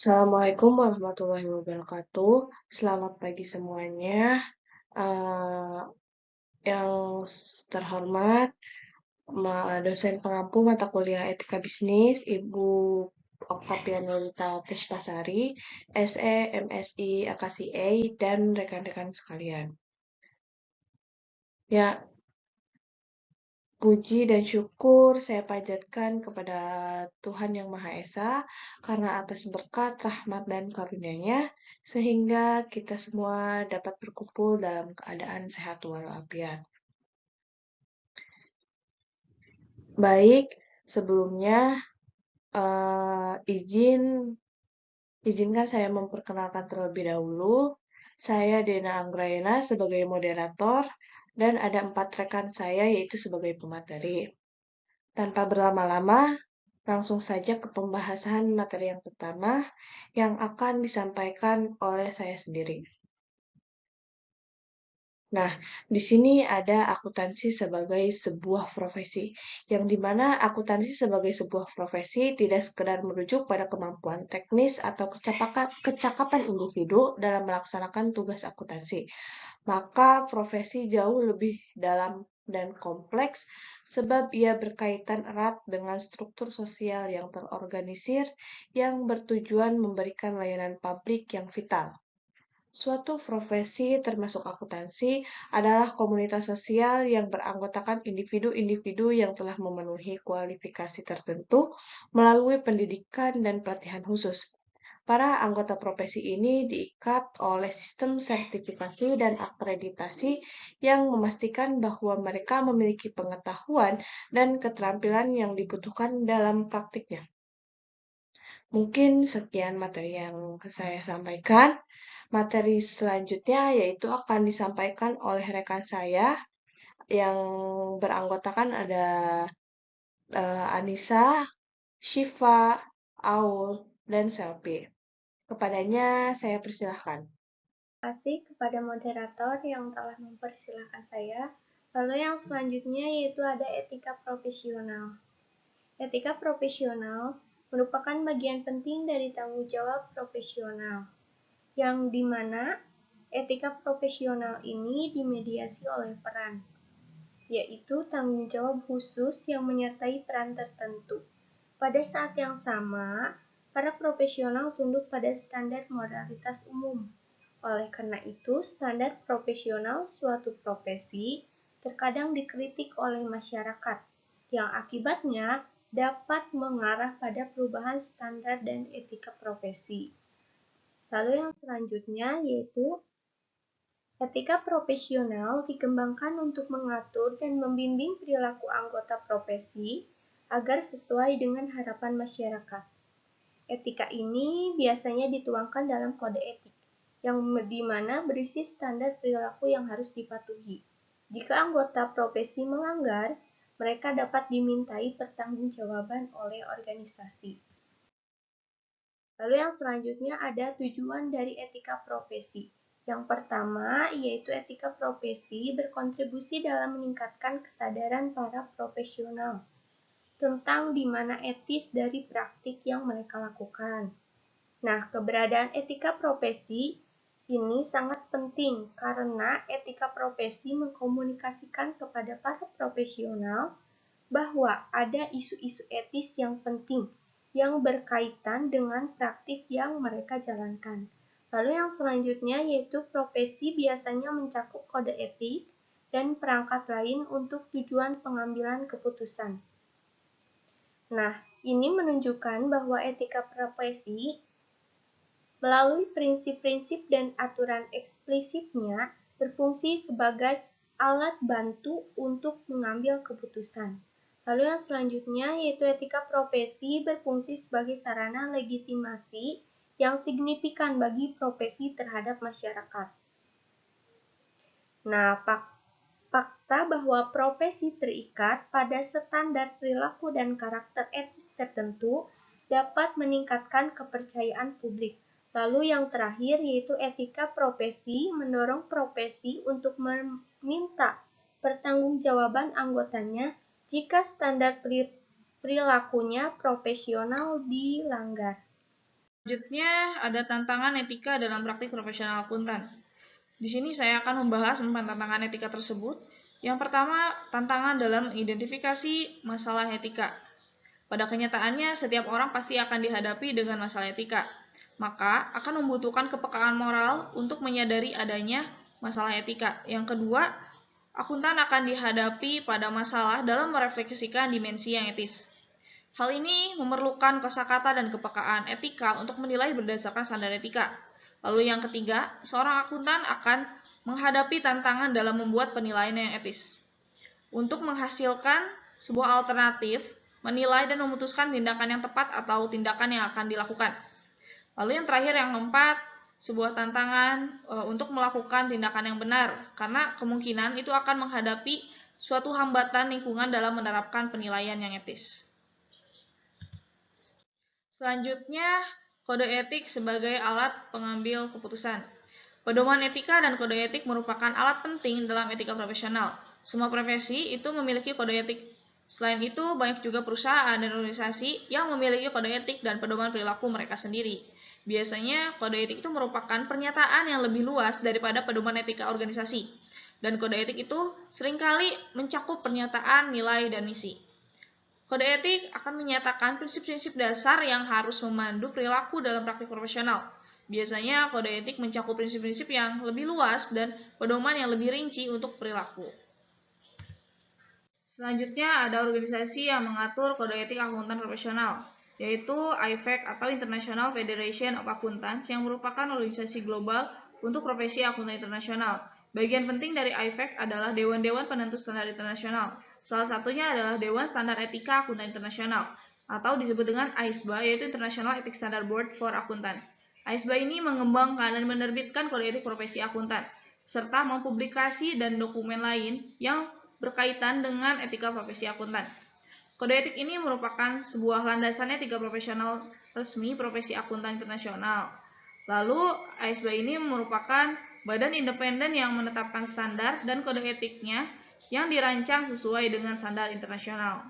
Assalamualaikum warahmatullahi wabarakatuh. Selamat pagi semuanya. Eh, yang terhormat, dosen pengampu mata kuliah Etika Bisnis, Ibu Oktavianulita Tishpasari, SE, MSI, AKSI, dan rekan-rekan sekalian. Ya, puji dan syukur saya panjatkan kepada Tuhan Yang Maha Esa karena atas berkat, rahmat, dan karunia-Nya sehingga kita semua dapat berkumpul dalam keadaan sehat walafiat. Baik, sebelumnya izinkan saya memperkenalkan terlebih dahulu. Saya Dena Anggraena sebagai moderator dan ada 4 rekan saya yaitu sebagai pemateri. Tanpa berlama-lama, langsung saja ke pembahasan materi yang pertama yang akan disampaikan oleh saya sendiri. Nah, di sini ada akuntansi sebagai sebuah profesi, yang dimana akuntansi sebagai sebuah profesi tidak sekedar merujuk pada kemampuan teknis atau kecakapan individu dalam melaksanakan tugas akuntansi. Maka profesi jauh lebih dalam dan kompleks sebab ia berkaitan erat dengan struktur sosial yang terorganisir yang bertujuan memberikan layanan publik yang vital. Suatu profesi termasuk akuntansi adalah komunitas sosial yang beranggotakan individu-individu yang telah memenuhi kualifikasi tertentu melalui pendidikan dan pelatihan khusus. Para anggota profesi ini diikat oleh sistem sertifikasi dan akreditasi yang memastikan bahwa mereka memiliki pengetahuan dan keterampilan yang dibutuhkan dalam praktiknya. Mungkin sekian materi yang saya sampaikan. Materi selanjutnya yaitu akan disampaikan oleh rekan saya yang beranggotakan ada Anissa, Shiva, Aul, dan Selvi. Kepadanya saya persilahkan. Terima kasih kepada moderator yang telah mempersilahkan saya. Lalu yang selanjutnya yaitu ada etika profesional. Etika profesional merupakan bagian penting dari tanggung jawab profesional, yang dimana etika profesional ini dimediasi oleh peran, yaitu tanggung jawab khusus yang menyertai peran tertentu. Pada saat yang sama, para profesional tunduk pada standar moralitas umum. Oleh karena itu, standar profesional suatu profesi terkadang dikritik oleh masyarakat, yang akibatnya dapat mengarah pada perubahan standar dan etika profesi. Lalu yang selanjutnya yaitu etika profesional dikembangkan untuk mengatur dan membimbing perilaku anggota profesi agar sesuai dengan harapan masyarakat. Etika ini biasanya dituangkan dalam kode etik, yang dimana berisi standar perilaku yang harus dipatuhi. Jika anggota profesi melanggar, mereka dapat dimintai pertanggungjawaban oleh organisasi. Lalu yang selanjutnya ada tujuan dari etika profesi. Yang pertama, yaitu etika profesi berkontribusi dalam meningkatkan kesadaran para profesional tentang di mana etis dari praktik yang mereka lakukan. Nah, keberadaan etika profesi ini sangat penting karena etika profesi mengkomunikasikan kepada para profesional bahwa ada isu-isu etis yang penting yang berkaitan dengan praktik yang mereka jalankan. Lalu yang selanjutnya yaitu profesi biasanya mencakup kode etik dan perangkat lain untuk tujuan pengambilan keputusan. Nah, ini menunjukkan bahwa etika profesi melalui prinsip-prinsip dan aturan eksplisitnya berfungsi sebagai alat bantu untuk mengambil keputusan. Lalu yang selanjutnya yaitu etika profesi berfungsi sebagai sarana legitimasi yang signifikan bagi profesi terhadap masyarakat. Nah, fakta bahwa profesi terikat pada standar perilaku dan karakter etis tertentu dapat meningkatkan kepercayaan publik. Lalu yang terakhir yaitu etika profesi mendorong profesi untuk meminta pertanggungjawaban anggotanya jika standar perilakunya profesional dilanggar. Selanjutnya ada tantangan etika dalam praktik profesional akuntan. Di sini saya akan membahas 4 tantangan etika tersebut. Yang pertama, tantangan dalam identifikasi masalah etika. Pada kenyataannya, setiap orang pasti akan dihadapi dengan masalah etika. Maka, akan membutuhkan kepekaan moral untuk menyadari adanya masalah etika. Yang kedua, akuntan akan dihadapi pada masalah dalam merefleksikan dimensi yang etis. Hal ini memerlukan kosakata dan kepekaan etika untuk menilai berdasarkan standar etika. Lalu yang ketiga, seorang akuntan akan menghadapi tantangan dalam membuat penilaian yang etis. Untuk menghasilkan sebuah alternatif, menilai dan memutuskan tindakan yang tepat atau tindakan yang akan dilakukan. Lalu yang terakhir, yang keempat, sebuah tantangan untuk melakukan tindakan yang benar, karena kemungkinan itu akan menghadapi suatu hambatan lingkungan dalam menerapkan penilaian yang etis. Selanjutnya, kode etik sebagai alat pengambil keputusan. Pedoman etika dan kode etik merupakan alat penting dalam etika profesional. Semua profesi itu memiliki kode etik. Selain itu, banyak juga perusahaan dan organisasi yang memiliki kode etik dan pedoman perilaku mereka sendiri. Biasanya, kode etik itu merupakan pernyataan yang lebih luas daripada pedoman etika organisasi. Dan kode etik itu seringkali mencakup pernyataan, nilai, dan misi. Kode etik akan menyatakan prinsip-prinsip dasar yang harus memandu perilaku dalam praktik profesional. Biasanya, kode etik mencakup prinsip-prinsip yang lebih luas dan pedoman yang lebih rinci untuk perilaku. Selanjutnya, ada organisasi yang mengatur kode etik akuntan profesional, yaitu IFAC atau International Federation of Accountants yang merupakan organisasi global untuk profesi akuntan internasional. Bagian penting dari IFAC adalah dewan-dewan penentu standar internasional. Salah satunya adalah Dewan Standar Etika Akuntan Internasional, atau disebut dengan AISBA, yaitu International Ethics Standard Board for Accountants. AISBA ini mengembangkan dan menerbitkan kode etik profesi akuntan, serta mempublikasi dan dokumen lain yang berkaitan dengan etika profesi akuntan. Kode etik ini merupakan sebuah landasan etika profesional resmi profesi akuntan internasional. Lalu, AISBA ini merupakan badan independen yang menetapkan standar dan kode etiknya yang dirancang sesuai dengan standar internasional.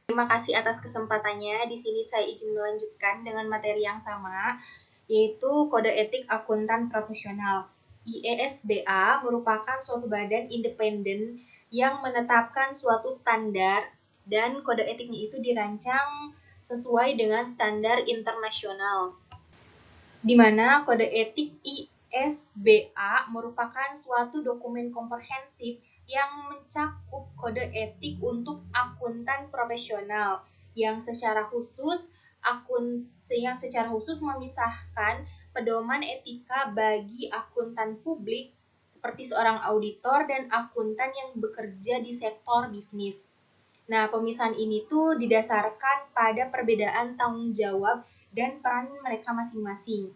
Terima kasih atas kesempatannya. Di sini saya izin melanjutkan dengan materi yang sama, yaitu Kode Etik Akuntan Profesional. IESBA merupakan suatu badan independen yang menetapkan suatu standar dan kode etiknya itu dirancang sesuai dengan standar internasional. Di mana kode etik IESBA merupakan suatu dokumen komprehensif yang mencakup kode etik untuk akuntan profesional yang secara khusus memisahkan pedoman etika bagi akuntan publik seperti seorang auditor dan akuntan yang bekerja di sektor bisnis. Nah, pemisahan ini tuh didasarkan pada perbedaan tanggung jawab dan peran mereka masing-masing.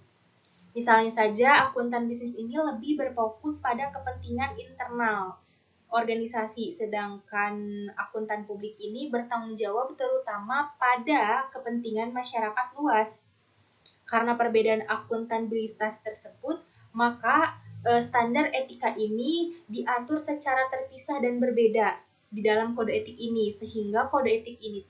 Misalnya saja, akuntan bisnis ini lebih berfokus pada kepentingan internal organisasi, sedangkan akuntan publik ini bertanggung jawab terutama pada kepentingan masyarakat luas. Karena perbedaan akuntabilitas tersebut, maka standar etika ini diatur secara terpisah dan berbeda di dalam kode etik ini, sehingga kode etik ini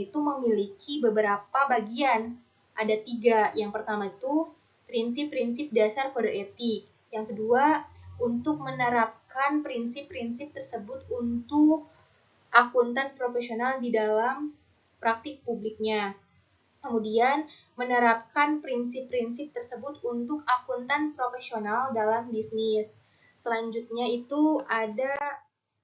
memiliki beberapa bagian. Ada 3. Yang pertama itu prinsip-prinsip dasar kode etik. Yang kedua, untuk menerapkan prinsip-prinsip tersebut untuk akuntan profesional di dalam praktik publiknya. Kemudian, menerapkan prinsip-prinsip tersebut untuk akuntan profesional dalam bisnis. Selanjutnya itu ada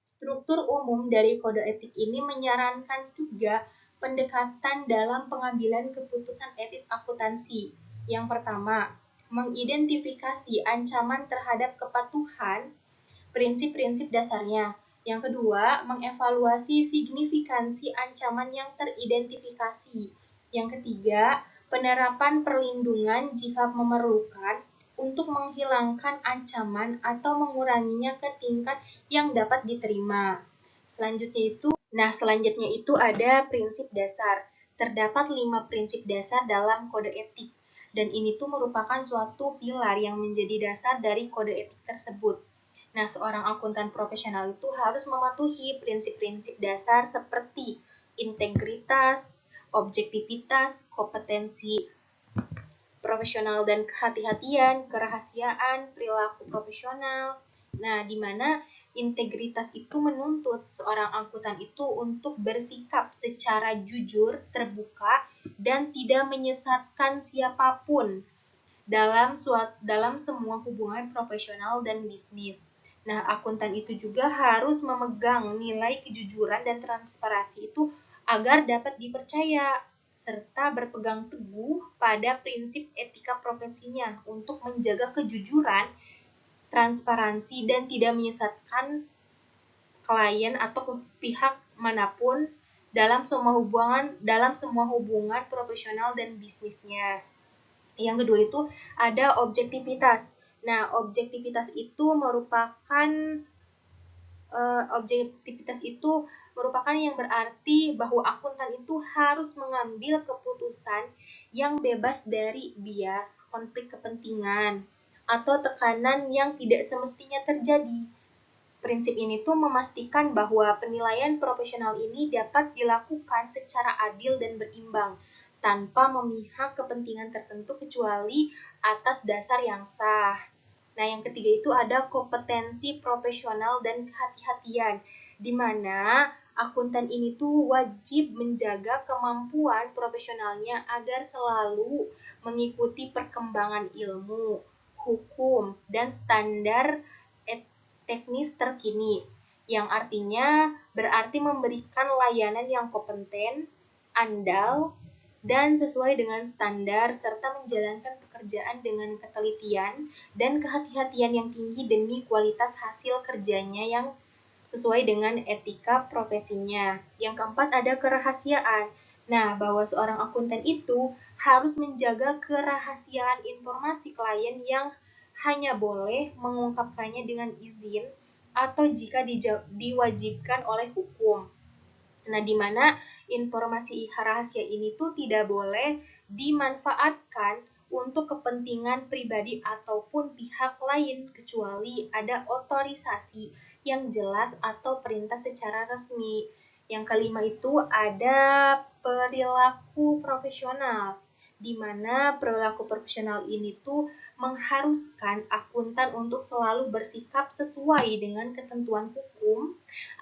struktur umum dari kode etik ini menyarankan juga pendekatan dalam pengambilan keputusan etis akuntansi. Yang pertama, mengidentifikasi ancaman terhadap kepatuhan prinsip-prinsip dasarnya. Yang kedua, mengevaluasi signifikansi ancaman yang teridentifikasi. Yang ketiga, penerapan perlindungan jika memerlukan untuk menghilangkan ancaman atau menguranginya ke tingkat yang dapat diterima. Selanjutnya itu ada prinsip dasar. Terdapat 5 prinsip dasar dalam kode etik, dan ini tuh merupakan suatu pilar yang menjadi dasar dari kode etik tersebut. Nah, seorang akuntan profesional itu harus mematuhi prinsip-prinsip dasar seperti integritas, objektivitas, kompetensi profesional dan kehati-hatian, kerahasiaan, perilaku profesional. Nah, di mana integritas itu menuntut seorang akuntan itu untuk bersikap secara jujur, terbuka, dan tidak menyesatkan siapapun dalam semua hubungan profesional dan bisnis. Nah, akuntan itu juga harus memegang nilai kejujuran dan transparansi itu agar dapat dipercaya, serta berpegang teguh pada prinsip etika profesinya untuk menjaga kejujuran, transparansi, dan tidak menyesatkan klien atau pihak manapun dalam semua hubungan profesional dan bisnisnya. Yang kedua itu ada objektivitas. Nah, objektivitas itu merupakan yang berarti bahwa akuntan itu harus mengambil keputusan yang bebas dari bias, konflik kepentingan, atau tekanan yang tidak semestinya terjadi. Prinsip ini tuh memastikan bahwa penilaian profesional ini dapat dilakukan secara adil dan berimbang, tanpa memihak kepentingan tertentu kecuali atas dasar yang sah. Nah, yang ketiga itu ada kompetensi profesional dan kehati-hatian, di mana akuntan ini tuh wajib menjaga kemampuan profesionalnya agar selalu mengikuti perkembangan ilmu, hukum, dan standar teknis terkini, yang artinya berarti memberikan layanan yang kompeten, andal, dan sesuai dengan standar, serta menjalankan pekerjaan dengan ketelitian dan kehati-hatian yang tinggi demi kualitas hasil kerjanya yang sesuai dengan etika profesinya. Yang keempat ada kerahasiaan. Nah, bahwa seorang akuntan itu harus menjaga kerahasiaan informasi klien yang hanya boleh mengungkapkannya dengan izin atau jika diwajibkan oleh hukum. Nah, di mana informasi rahasia ini tuh tidak boleh dimanfaatkan untuk kepentingan pribadi ataupun pihak lain kecuali ada otorisasi yang jelas atau perintah secara resmi. Yang kelima itu ada perilaku profesional, di mana perilaku profesional ini tuh mengharuskan akuntan untuk selalu bersikap sesuai dengan ketentuan hukum,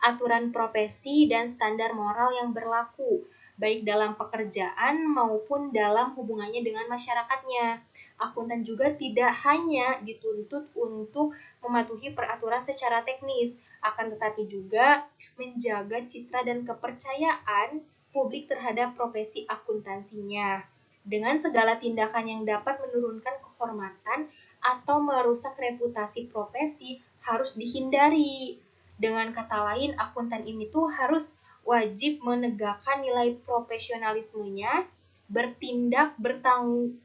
aturan profesi, dan standar moral yang berlaku, baik dalam pekerjaan maupun dalam hubungannya dengan masyarakatnya. Akuntan juga tidak hanya dituntut untuk mematuhi peraturan secara teknis, akan tetapi juga menjaga citra dan kepercayaan publik terhadap profesi akuntansinya, dengan segala tindakan yang dapat menurunkan kehormatan atau merusak reputasi profesi harus dihindari. Dengan kata lain, akuntan ini tuh harus wajib menegakkan nilai profesionalismenya, bertindak bertanggung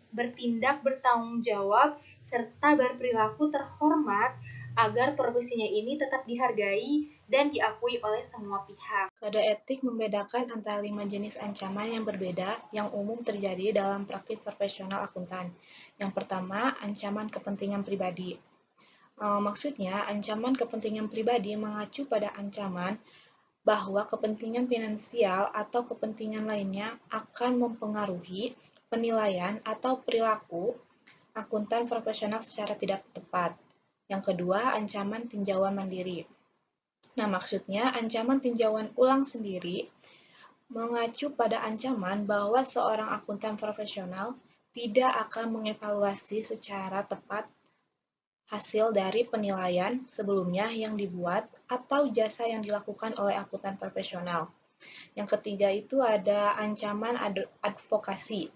jawab, serta berperilaku terhormat agar profesinya ini tetap dihargai dan diakui oleh semua pihak. Kode etik membedakan antara 5 jenis ancaman yang berbeda yang umum terjadi dalam praktik profesional akuntan. Yang pertama, ancaman kepentingan pribadi. Maksudnya, ancaman kepentingan pribadi mengacu pada ancaman bahwa kepentingan finansial atau kepentingan lainnya akan mempengaruhi penilaian atau perilaku akuntan profesional secara tidak tepat. Yang kedua, ancaman tinjauan mandiri. Nah, maksudnya ancaman tinjauan ulang sendiri mengacu pada ancaman bahwa seorang akuntan profesional tidak akan mengevaluasi secara tepat hasil dari penilaian sebelumnya yang dibuat atau jasa yang dilakukan oleh akuntan profesional. Yang ketiga itu ada ancaman advokasi.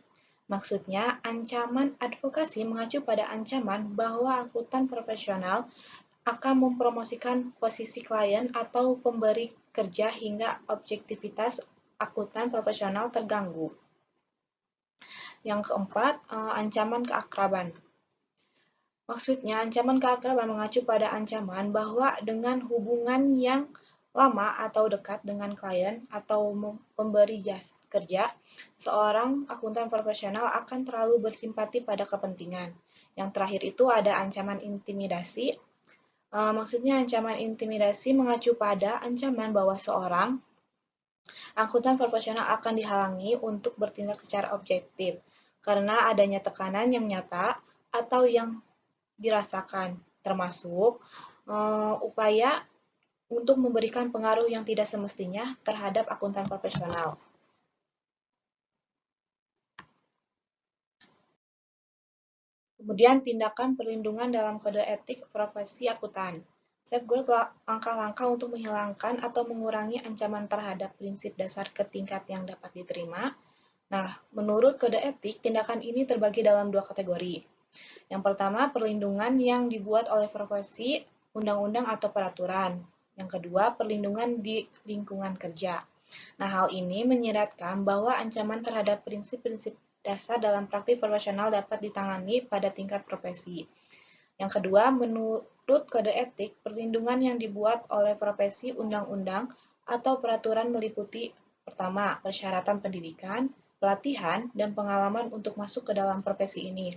Maksudnya, ancaman advokasi mengacu pada ancaman bahwa akuntan profesional akan mempromosikan posisi klien atau pemberi kerja hingga objektivitas akuntan profesional terganggu. Yang keempat, ancaman keakraban. Maksudnya, ancaman keakraban mengacu pada ancaman bahwa dengan hubungan yang lama atau dekat dengan klien atau pemberi jasa kerja, seorang akuntan profesional akan terlalu bersimpati pada kepentingan. Yang terakhir itu ada ancaman intimidasi. Maksudnya ancaman intimidasi mengacu pada ancaman bahwa seorang akuntan profesional akan dihalangi untuk bertindak secara objektif karena adanya tekanan yang nyata atau yang dirasakan, termasuk upaya untuk memberikan pengaruh yang tidak semestinya terhadap akuntan profesional. Kemudian tindakan perlindungan dalam kode etik profesi akuntan. Safeguard langkah-langkah untuk menghilangkan atau mengurangi ancaman terhadap prinsip dasar ke tingkat yang dapat diterima. Nah, menurut kode etik, tindakan ini terbagi dalam dua kategori. Yang pertama, perlindungan yang dibuat oleh profesi, undang-undang atau peraturan. Yang kedua, perlindungan di lingkungan kerja. Nah, hal ini menyiratkan bahwa ancaman terhadap prinsip-prinsip dasar dalam praktik profesional dapat ditangani pada tingkat profesi. Yang kedua, menurut kode etik, perlindungan yang dibuat oleh profesi, undang-undang, atau peraturan meliputi pertama, persyaratan pendidikan, pelatihan, dan pengalaman untuk masuk ke dalam profesi ini.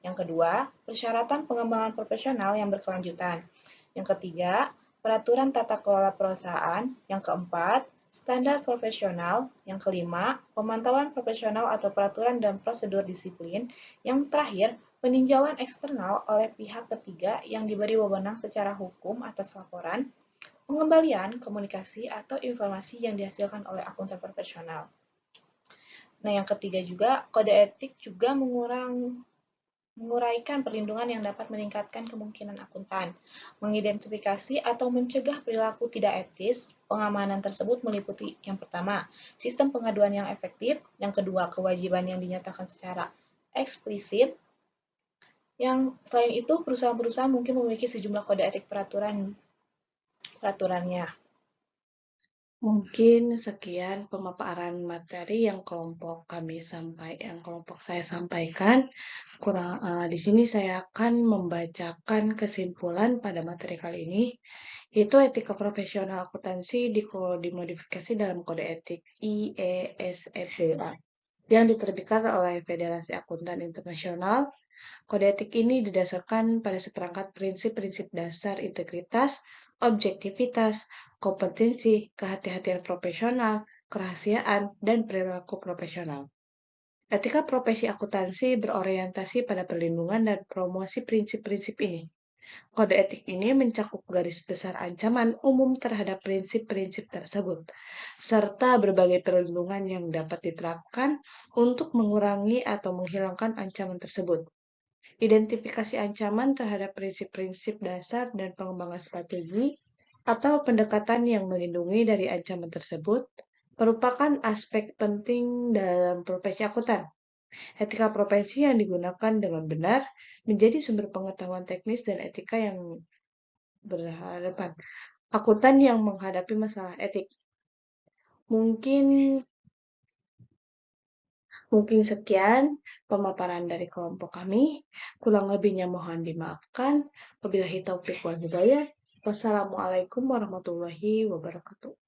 Yang kedua, persyaratan pengembangan profesional yang berkelanjutan. Yang ketiga, peraturan tata kelola perusahaan. Yang keempat, standar profesional. Yang kelima, pemantauan profesional atau peraturan dan prosedur disiplin. Yang terakhir, peninjauan eksternal oleh pihak ketiga yang diberi wewenang secara hukum atas laporan, pengembalian, komunikasi, atau informasi yang dihasilkan oleh akuntan profesional. Nah, yang ketiga juga, kode etik juga menguraikan perlindungan yang dapat meningkatkan kemungkinan akuntan, mengidentifikasi atau mencegah perilaku tidak etis. Pengamanan tersebut meliputi yang pertama, sistem pengaduan yang efektif, yang kedua, kewajiban yang dinyatakan secara eksplisit, yang selain itu perusahaan-perusahaan mungkin memiliki sejumlah kode etik peraturannya. Mungkin sekian pemaparan materi yang kelompok saya sampaikan. Di sini saya akan membacakan kesimpulan pada materi kali ini, yaitu etika profesional akuntansi dimodifikasi dalam kode etik IESFBA yang diterbitkan oleh Federasi Akuntan Internasional. Kode etik ini didasarkan pada seperangkat prinsip-prinsip dasar integritas, objektivitas, kompetensi, kehati-hatian profesional, kerahasiaan, dan perilaku profesional. Etika profesi akuntansi berorientasi pada perlindungan dan promosi prinsip-prinsip ini. Kode etik ini mencakup garis besar ancaman umum terhadap prinsip-prinsip tersebut, serta berbagai perlindungan yang dapat diterapkan untuk mengurangi atau menghilangkan ancaman tersebut. Identifikasi ancaman terhadap prinsip-prinsip dasar dan pengembangan strategi atau pendekatan yang melindungi dari ancaman tersebut merupakan aspek penting dalam profesi akuntan. Etika profesi yang digunakan dengan benar menjadi sumber pengetahuan teknis dan etika yang berhadapan. Akuntan yang menghadapi masalah etik. Mungkin sekian pemaparan dari kelompok kami. Kurang lebihnya mohon dimaafkan. Wabillahi taufiq wal hidayah. Wassalamualaikum warahmatullahi wabarakatuh.